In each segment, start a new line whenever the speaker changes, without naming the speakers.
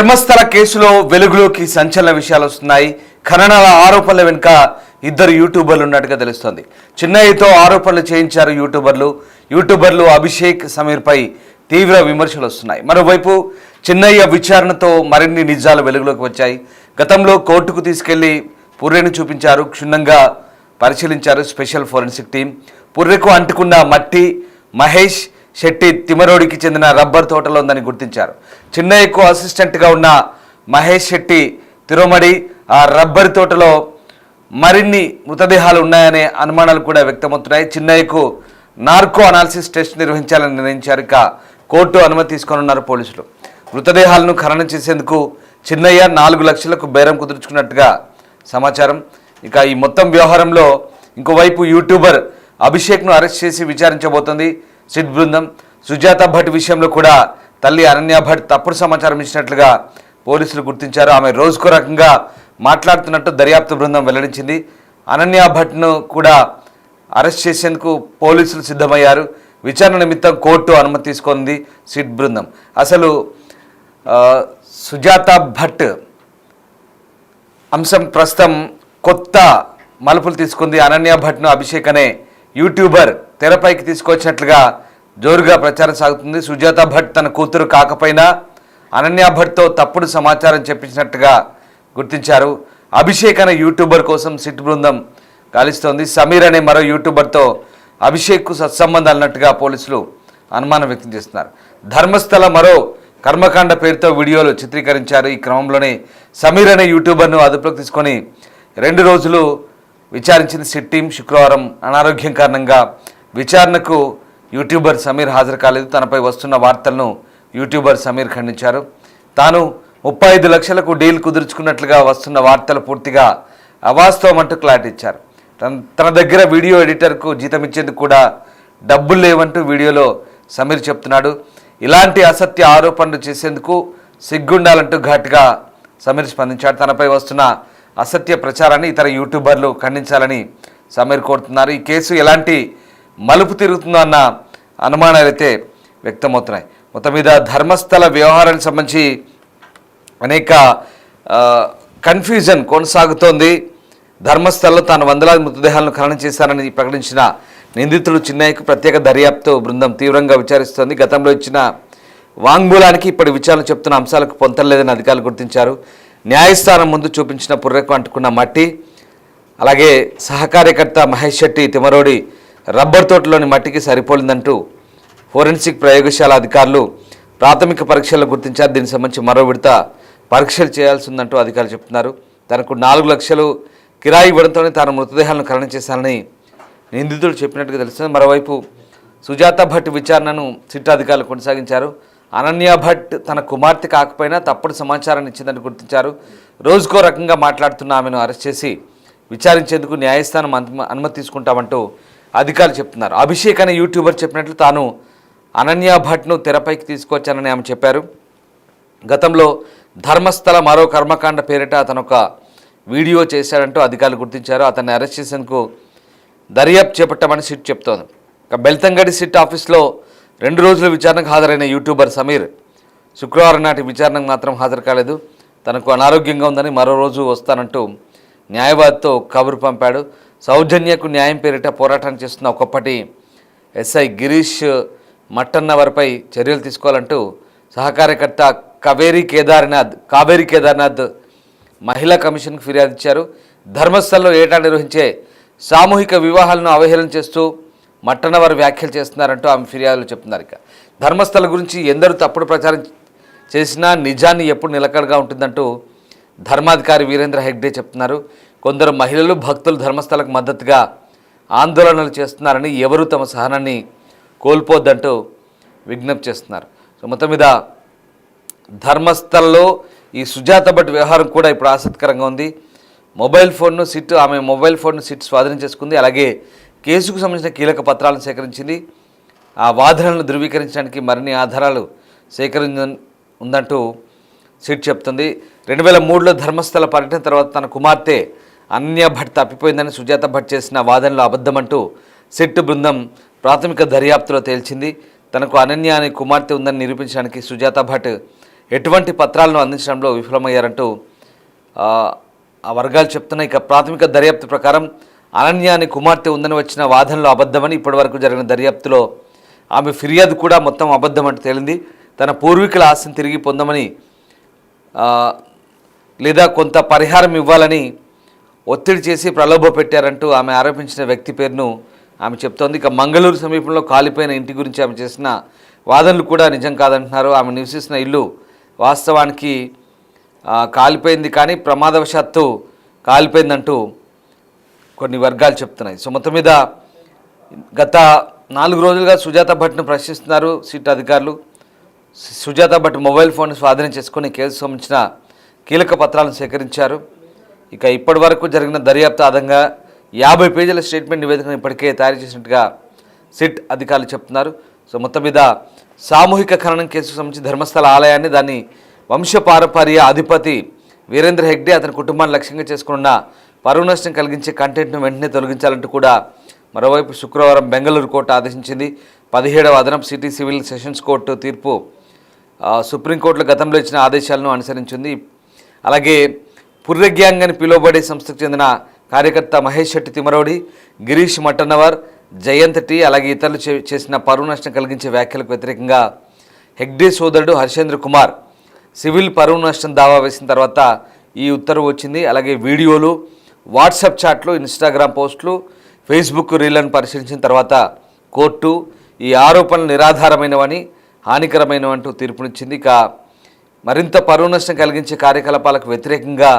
ధర్మస్థల కేసులో వెలుగులోకి సంచలన విషయాలు వస్తున్నాయి. ఖననాల ఆరోపణల వెనుక ఇద్దరు యూట్యూబర్లు ఉన్నట్టుగా తెలుస్తోంది. చిన్నయ్యతో ఆరోపణలు చేయించారు యూట్యూబర్లు అభిషేక్, సమీర్పై తీవ్ర విమర్శలు వస్తున్నాయి. మరోవైపు చిన్నయ్య విచారణతో మరిన్ని నిజాలు వెలుగులోకి వచ్చాయి. గతంలో కోర్టుకు తీసుకెళ్లి పుర్రెను చూపించారు, క్షుణ్ణంగా పరిశీలించారు స్పెషల్ ఫోరెన్సిక్ టీం. పుర్రెకు అంటుకున్న మట్టి మహేష్ శెట్టి తిమరోడికి చెందిన రబ్బర్ తోటలో ఉందని గుర్తించారు. చిన్నయ్యకు అసిస్టెంట్గా ఉన్న మహేష్ శెట్టి తిరుమడి ఆ రబ్బర్ తోటలో మరిన్ని మృతదేహాలు ఉన్నాయనే అనుమానాలు కూడా వ్యక్తమవుతున్నాయి. చిన్నయ్యకు నార్కో అనాలిసిస్ టెస్ట్ నిర్వహించాలని నిర్ణయించారు. ఇక కోర్టు అనుమతి తీసుకోనున్నారు పోలీసులు. మృతదేహాలను ఖననం చేసేందుకు చిన్నయ్య 4 లక్షలకు బేరం కుదుర్చుకున్నట్టుగా సమాచారం. ఇక ఈ మొత్తం వ్యవహారంలో ఇంకోవైపు యూట్యూబర్ అభిషేక్ను అరెస్ట్ చేసి విచారించబోతోంది సిట్ బృందం. సుజాత భట్ విషయంలో కూడా తల్లి అనన్య భట్ తప్పుడు సమాచారం ఇచ్చినట్లుగా పోలీసులు గుర్తించారు. ఆమె రోజుకో రకంగా మాట్లాడుతున్నట్టు దర్యాప్తు బృందం వెల్లడించింది. అనన్య భట్ను కూడా అరెస్ట్ చేసేందుకు పోలీసులు సిద్ధమయ్యారు. విచారణ నిమిత్తం కోర్టు అనుమతి తీసుకుంది సిట్ బృందం. అసలు సుజాత భట్ అంశం ప్రస్తుతం కొత్త మలుపులు తీసుకుంది. అనన్య భట్ను అభిషేక్ అనే యూట్యూబర్ తెరపైకి తీసుకొచ్చినట్లుగా జోరుగా ప్రచారం సాగుతుంది. సుజాత భట్ తన కూతురు కాకపోయినా అనన్య భట్తో తప్పుడు సమాచారం చెప్పించినట్టుగా గుర్తించారు. అభిషేక్ అనే యూట్యూబర్ కోసం సిట్ బృందం గాలిస్తోంది. సమీర్ అనే మరో యూట్యూబర్తో అభిషేక్కు సత్సంబంధాలు అన్నట్టుగా పోలీసులు అనుమానం వ్యక్తం చేస్తున్నారు. ధర్మస్థల మరో కర్మకాండ పేరుతో వీడియోలు చిత్రీకరించారు. ఈ క్రమంలోనే సమీర్ అనే యూట్యూబర్ను అదుపులోకి తీసుకొని 2 రోజులు విచారించింది సిట్ టీం. శుక్రవారం అనారోగ్యం కారణంగా విచారణకు యూట్యూబర్ సమీర్ హాజరు కాలేదు. తనపై వస్తున్న వార్తలను యూట్యూబర్ సమీర్ ఖండించారు. తాను 35 లక్షలకు డీల్ కుదుర్చుకున్నట్లుగా వస్తున్న వార్తలు పూర్తిగా అవాస్తవం అంటూ క్లారిటీ ఇచ్చారు. తన దగ్గర వీడియో ఎడిటర్కు జీతం ఇచ్చేందుకు కూడా డబ్బులు లేవంటూ వీడియోలో సమీర్ చెప్తున్నాడు. ఇలాంటి అసత్య ఆరోపణలు చేసేందుకు సిగ్గుండాలంటూ ఘాటుగా సమీర్ స్పందించాడు. తనపై వస్తున్న అసత్య ప్రచారాన్ని ఇతర యూట్యూబర్లు ఖండించాలని సమీర్ కోరుతున్నారు. ఈ కేసు ఎలాంటి మలుపు తిరుగుతుందో అన్న అనుమానాలు అయితే వ్యక్తమవుతున్నాయి. మొత్తం మీద ధర్మస్థల వ్యవహారానికి సంబంధించి అనేక కన్ఫ్యూజన్ కొనసాగుతోంది. ధర్మస్థలలో తాను వందలాది మృతదేహాలను ఖననం చేశారని ప్రకటించిన నిందితుడు చిన్నయ్యకు ప్రత్యేక దర్యాప్తు బృందం తీవ్రంగా విచారిస్తోంది. గతంలో ఇచ్చిన వాంగ్మూలానికి ఇప్పటి విచారణ చెప్తున్న అంశాలకు పొంతలేదని అధికారులు గుర్తించారు. న్యాయస్థానం ముందు చూపించిన పుర్రెకు అంటుకున్న మట్టి, అలాగే సహకార్యకర్త మహేష్ శెట్టి తిమరోడి రబ్బర్ తోటలోని మట్టికి సరిపోలిందంటూ ఫోరెన్సిక్ ప్రయోగశాల అధికారులు ప్రాథమిక పరీక్షల్లో గుర్తించారు. దీనికి సంబంధించి మరో విడత పరీక్షలు చేయాల్సి ఉందంటూ అధికారులు చెప్తున్నారు. తనకు 4 లక్షలు కిరాయి ఇవ్వడంతోనే తాను మృతదేహాలను ఖననం చేశానని నిందితుడు చెప్పినట్టుగా తెలుస్తుంది. మరోవైపు సుజాత భట్ విచారణను సిట్ అధికారులు కొనసాగించారు. అనన్య భట్ తన కుమార్తె కాకపోయినా తప్పుడు సమాచారాన్ని ఇచ్చిందని గుర్తించారు. రోజుకో రకంగా మాట్లాడుతున్న ఆమెను అరెస్ట్ చేసి విచారించేందుకు న్యాయస్థానం అనుమతి తీసుకుంటామంటూ అధికారులు చెప్తున్నారు. అభిషేక్ అనే యూట్యూబర్ చెప్పినట్లు తాను అనన్య భట్ను తెరపైకి తీసుకొచ్చానని ఆమె చెప్పారు. గతంలో ధర్మస్థల మరో కర్మకాండ పేరిట అతను ఒక వీడియో చేశాడంటూ అధికారులు గుర్తించారు. అతన్ని అరెస్ట్ చేసేందుకు దర్యాప్తు చేపట్టామని సిట్ చెప్తోంది. ఇక బెల్తంగడి సిట్ ఆఫీస్లో 2 రోజుల విచారణకు హాజరైన యూట్యూబర్ సమీర్ శుక్రవారం నాటి విచారణకు మాత్రం హాజరు కాలేదు. తనకు అనారోగ్యంగా ఉందని మరో రోజు వస్తానంటూ న్యాయవాదితో కబురు పంపాడు. సౌజన్యకు న్యాయం పేరిట పోరాటం చేస్తున్న ఒకప్పటి ఎస్ఐ గిరీష్ మట్టన్నవరపై చర్యలు తీసుకోవాలంటూ సహకార్యకర్త కావేరీ కేదార్నాథ్ మహిళా కమిషన్కు ఫిర్యాదు ఇచ్చారు. ధర్మస్థల్లో ఏటా నిర్వహించే సామూహిక వివాహాలను అవహేళన చేస్తూ మట్టన్నవారు వ్యాఖ్యలు చేస్తున్నారంటూ ఆమె ఫిర్యాదులు చెప్తున్నారు. ఇక ధర్మస్థల గురించి ఎందరూ తప్పుడు ప్రచారం చేసినా నిజాన్ని ఎప్పుడు నిలకడగా ఉంటుందంటూ ధర్మాధికారి వీరేంద్ర హెగ్డే చెప్తున్నారు. కొందరు మహిళలు భక్తులు ధర్మస్థలకు మద్దతుగా ఆందోళనలు చేస్తున్నారని, ఎవరూ తమ సహనాన్ని కోల్పోద్దంటూ విజ్ఞప్తి చేస్తున్నారు. సో మొత్తం మీద ధర్మస్థల్లో ఈ సుజాత భట్ వ్యవహారం కూడా ఇప్పుడు ఆసక్తికరంగా ఉంది. ఆమె మొబైల్ ఫోన్ను సిట్ స్వాధీనం చేసుకుంది. అలాగే కేసుకు సంబంధించిన కీలక పత్రాలను సేకరించింది. ఆ వాదనలను ధృవీకరించడానికి మరిన్ని ఆధారాలు ఉందంటూ సిట్ చెప్తుంది. 2003లో ధర్మస్థల పర్యటన తర్వాత తన కుమార్తె అనన్య భట్ తప్పిపోయిందని సుజాత భట్ చేసిన వాదనలు అబద్ధమంటూ సిట్ బృందం ప్రాథమిక దర్యాప్తులో తేల్చింది. తనకు అనన్య అనే కుమార్తె ఉందని నిరూపించడానికి సుజాత భట్ ఎటువంటి పత్రాలను అందించడంలో విఫలమయ్యారంటూ ఆ వర్గాలు చెప్తున్నాయి. ఇక ప్రాథమిక దర్యాప్తు ప్రకారం అనన్య అనే కుమార్తె ఉందని వచ్చిన వాదనలో అబద్ధమని, ఇప్పటివరకు జరిగిన దర్యాప్తులో ఆమె ఫిర్యాదు కూడా మొత్తం అబద్ధమంటూ తేలింది. తన పూర్వీకుల ఆస్తిని తిరిగి పొందమని లేదా కొంత పరిహారం ఇవ్వాలని ఒత్తిడి చేసి ప్రలోభ పెట్టారంటూ ఆమె ఆరోపించిన వ్యక్తి పేరును ఆమె చెప్తోంది. ఇక మంగళూరు సమీపంలో కాలిపోయిన ఇంటి గురించి ఆమె చేసిన వాదనలు కూడా నిజం కాదంటున్నారు. ఆమె నివసిస్తున్న ఇల్లు వాస్తవానికి కాలిపోయింది, కానీ ప్రమాదవశాత్తు కాలిపోయిందంటూ కొన్ని వర్గాలు చెప్తున్నాయి. సో మొత్తం మీద గత 4 రోజులుగా సుజాత భట్ను ప్రశ్నిస్తున్నారు సిట్ అధికారులు. సుజాత భట్ మొబైల్ ఫోన్ స్వాధీనం చేసుకుని కేసు సంబంధించిన కీలక పత్రాలను సేకరించారు. ఇక ఇప్పటి వరకు జరిగిన దర్యాప్తు ఆధారంగా 50 పేజీల స్టేట్మెంట్ నివేదికను ఇప్పటికే తయారు చేసినట్టుగా సిట్ అధికారులు చెప్తున్నారు. సో మొత్తం మీద సామూహిక ఖననం కేసుకు సంబంధించి ధర్మస్థల ఆలయాన్ని దాన్ని వంశపారపర్య అధిపతి వీరేంద్ర హెగ్డే అతని కుటుంబాన్ని లక్ష్యంగా చేసుకున్న పరువు నష్టం కలిగించే కంటెంట్ను వెంటనే తొలగించాలంటూ కూడా మరోవైపు శుక్రవారం బెంగళూరు కోర్టు ఆదేశించింది. 17వ అదనపు సిటీ సివిల్ సెషన్స్ కోర్టు తీర్పు సుప్రీంకోర్టులో గతంలో ఇచ్చిన ఆదేశాలను అనుసరించింది. అలాగే పుర్రె గ్యాంగ్ అని పిలువబడే సంస్థకు చెందిన కార్యకర్త మహేష్ శెట్టి తిమరోడి, గిరీష్ మట్టన్నవర్, జయంత్ టీ అలాగే ఇతరులు చేసిన పరువు నష్టం కలిగించే వ్యాఖ్యలకు వ్యతిరేకంగా హెగ్డే సోదరుడు హర్షేంద్ర కుమార్ సివిల్ పరువు నష్టం దావా వేసిన తర్వాత ఈ ఉత్తర్వు వచ్చింది. అలాగే వీడియోలు, వాట్సాప్ చాట్లు, ఇన్స్టాగ్రామ్ పోస్టులు, ఫేస్బుక్ రీళ్లను పరిశీలించిన తర్వాత కోర్టు ఈ ఆరోపణలు నిరాధారమైనవని, హానికరమైనవంటూ తీర్పునిచ్చింది. ఇక మరింత పరువు నష్టం కలిగించే కార్యకలాపాలకు వ్యతిరేకంగా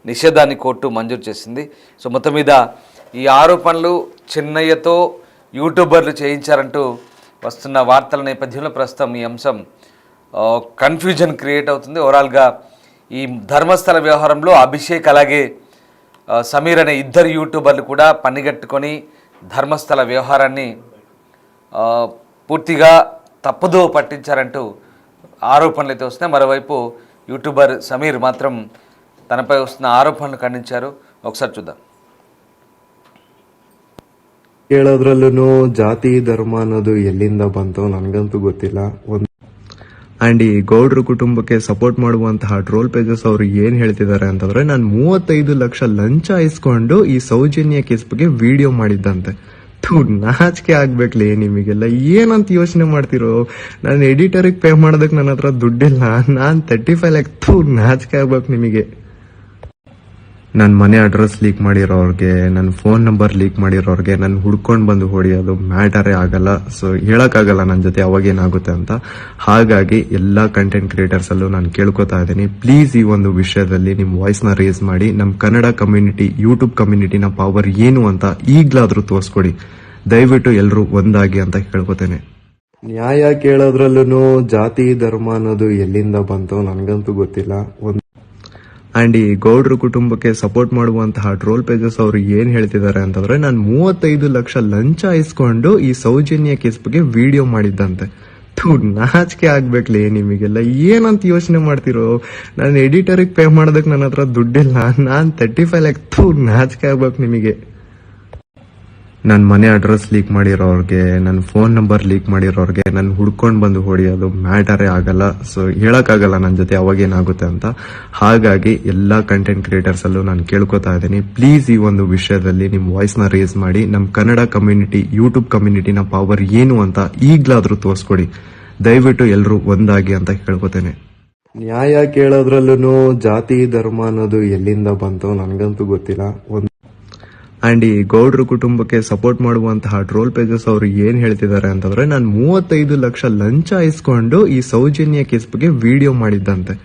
నిషేధాన్ని కోర్టు మంజూరు చేసింది. సో మొత్తం మీద ఈ ఆరోపణలు చిన్నయ్యతో యూట్యూబర్లు చేయించారంటూ వస్తున్న వార్తల నేపథ్యంలో ప్రస్తుతం ఈ అంశం కన్ఫ్యూజన్ క్రియేట్ అవుతుంది. ఓవరాల్గా ఈ ధర్మస్థల వ్యవహారంలో అభిషేక్ అలాగే సమీర్ అనే ఇద్దరు యూట్యూబర్లు కూడా పనిగట్టుకొని ధర్మస్థల వ్యవహారాన్ని పూర్తిగా తప్పుదో పట్టించారంటూ ఆరోపణలు అయితే వస్తున్నాయి. మరోవైపు యూట్యూబర్ సమీర్ మాత్రం తనపై వస్తున్న ఆరోపణలు ఖండించారు. ఒకసారి చూద్దాం.
ಹೇಳೋದ್ರಲ್ಲೂ ಜಾತಿ ಧರ್ಮ ಅನ್ನೋದು ಎಲ್ಲಿಂದ ಬಂತು ನನಗಂತೂ ಗೊತ್ತಿಲ್ಲ. ಅಂಡ್ ಈ ಗೌಡ್ರ ಕುಟುಂಬಕ್ಕೆ ಸಪೋರ್ಟ್ ಮಾಡುವಂತಹ ಟ್ರೋಲ್ ಪೇಜಸ್ ಅವರು ಏನ್ ಹೇಳ್ತಿದ್ದಾರೆ ಅಂತಂದ್ರೆ, ನಾನು 35 ಲಕ್ಷ ಲಂಚ ಇಸ್ಕೊಂಡು ಈ ಸೌಜನ್ಯ ಕೇಸ್ ಬಗ್ಗೆ ವಿಡಿಯೋ ಮಾಡಿದ್ದಂತೆ. ನಾಚಿಕೆ ಆಗ್ಬೇಕ್ಲಿ ನಿಮಗೆಲ್ಲ, ಏನಂತ ಯೋಚನೆ ಮಾಡ್ತಿರೋ? ನಾನು ಎಡಿಟರ್ಗೆ ಪೇ ಮಾಡೋದಕ್ಕೆ ನನ್ನ ಹತ್ರ ದುಡ್ಡಿಲ್ಲ, ನಾನ್ 35 ಲ್ಯಾಕ್. ನಾಚಿಕೆ ಆಗ್ಬೇಕು ನಿಮಗೆ. ನನ್ನ ಮನೆ ಅಡ್ರೆಸ್ ಲೀಕ್ ಮಾಡಿರೋರ್ಗೆ, ನನ್ನ ಫೋನ್ ನಂಬರ್ ಲೀಕ್ ಮಾಡಿರೋರ್ಗೆ ನಾನು ಹುಡ್ಕೊಂಡು ಬಂದು ಹೊಡಿಯೋದು ಮ್ಯಾಟರೇ ಆಗಲ್ಲ. ಸೊ ಹೇಳಕ್ಕಾಗಲ್ಲ ನನ್ನ ಜೊತೆ ಅವಾಗೇನಾಗುತ್ತೆ ಅಂತ. ಹಾಗಾಗಿ ಎಲ್ಲಾ ಕಂಟೆಂಟ್ ಕ್ರಿಯೇಟರ್ಸ್ ಅಲ್ಲೂ ನಾನು ಕೇಳ್ಕೊತಾ ಇದ್ದೀನಿ, ಪ್ಲೀಸ್ ಈ ಒಂದು ವಿಷಯದಲ್ಲಿ ನಿಮ್ ವಾಯ್ಸ್ ನ ರೇಸ್ ಮಾಡಿ ನಮ್ಮ ಕನ್ನಡ ಕಮ್ಯುನಿಟಿ, ಯೂಟ್ಯೂಬ್ ಕಮ್ಯುನಿಟಿನ ಪವರ್ ಏನು ಅಂತ ಈಗ್ಲಾದ್ರೂ ತೋರಿಸ್ಕೊಡಿ. ದಯವಿಟ್ಟು ಎಲ್ಲರೂ ಒಂದಾಗಿ ಅಂತ ಕೇಳ್ಕೊತೇನೆ. ನ್ಯಾಯ ಕೇಳೋದ್ರಲ್ಲೂ ಜಾತಿ ಧರ್ಮ ಅನ್ನೋದು ಎಲ್ಲಿಂದ ಬಂತು ನನಗಂತೂ ಗೊತ್ತಿಲ್ಲ. ಅಂಡ್ ಈ ಗೌಡ್ರ ಕುಟುಂಬಕ್ಕೆ ಸಪೋರ್ಟ್ ಮಾಡುವಂತಹ ಟ್ರೋಲ್ ಪೇಜಸ್ ಅವರು ಏನ್ ಹೇಳ್ತಿದ್ದಾರೆ ಅಂತಂದ್ರೆ, ನಾನು 35 ಲಕ್ಷ ಲಂಚ ಇಸ್ಕೊಂಡು ಈ ಸೌಜನ್ಯ ಕೇಸ್ ಬಗ್ಗೆ ವಿಡಿಯೋ ಮಾಡಿದ್ದಂತೆ. ನಾಚಿಕೆ ಆಗ್ಬೇಕ್ಲಿ ನಿಮಗೆಲ್ಲ, ಏನಂತ ಯೋಚನೆ ಮಾಡ್ತಿರೋ? ನಾನು ಎಡಿಟರ್ಗೆ ಪೇ ಮಾಡೋದಕ್ಕೆ ನನ್ನ ಹತ್ರ ದುಡ್ಡಿಲ್ಲ, ನಾನ್ 35 ಲ್ಯಾಕ್. ನಾಚಿಕೆ ಆಗ್ಬೇಕು ನಿಮಗೆ. ನನ್ನ ಮನೆ ಅಡ್ರೆಸ್ ಲೀಕ್ ಮಾಡಿರೋರ್ಗೆ, ನನ್ನ ಫೋನ್ ನಂಬರ್ ಲೀಕ್ ಮಾಡಿರೋರ್ಗೆ ನಾನು ಹುಡ್ಕೊಂಡು ಬಂದು ಹೊಡಿಯೋದು ಮ್ಯಾಟರೇ ಆಗಲ್ಲ. ಸೊ ಹೇಳಕ್ಕಾಗಲ್ಲ ನನ್ನ ಜೊತೆ ಅವಾಗೇನಾಗುತ್ತೆ ಅಂತ. ಹಾಗಾಗಿ ಎಲ್ಲಾ ಕಂಟೆಂಟ್ ಕ್ರಿಯೇಟರ್ಸ್ ಅಲ್ಲೂ ನಾನು ಕೇಳ್ಕೊತಾ ಇದ್ದೀನಿ, ಪ್ಲೀಸ್ ಈ ಒಂದು ವಿಷಯದಲ್ಲಿ ನಿಮ್ ವಾಯ್ಸ್ ನ ರೇಸ್ ಮಾಡಿ ನಮ್ಮ ಕನ್ನಡ ಕಮ್ಯುನಿಟಿ, ಯೂಟ್ಯೂಬ್ ಕಮ್ಯುನಿಟಿನ ಪವರ್ ಏನು ಅಂತ ಈಗ್ಲಾದ್ರೂ ತೋರಿಸ್ಕೊಡಿ. ದಯವಿಟ್ಟು ಎಲ್ಲರೂ ಒಂದಾಗಿ ಅಂತ ಕೇಳ್ಕೊತೇನೆ. ನ್ಯಾಯ ಕೇಳೋದ್ರಲ್ಲೂ ಜಾತಿ ಧರ್ಮ ಅನ್ನೋದು ಎಲ್ಲಿಂದ ಬಂತು ನನಗಂತೂ ಗೊತ್ತಿಲ್ಲ. ಅಂಡ್ ಈ ಗೌಡ್ರ ಕುಟುಂಬಕ್ಕೆ ಸಪೋರ್ಟ್ ಮಾಡುವಂತಹ ಟ್ರೋಲ್ ಪೇಜಸ್ ಅವರು ಏನ್ ಹೇಳ್ತಿದ್ದಾರೆ ಅಂತಂದ್ರೆ, ನಾನು 35 ಲಕ್ಷ ಲಂಚ ಇಸ್ಕೊಂಡು ಈ ಸೌಜನ್ಯ ಕೇಸ್ ಬಗ್ಗೆ ವಿಡಿಯೋ ಮಾಡಿದ್ದಂತೆ.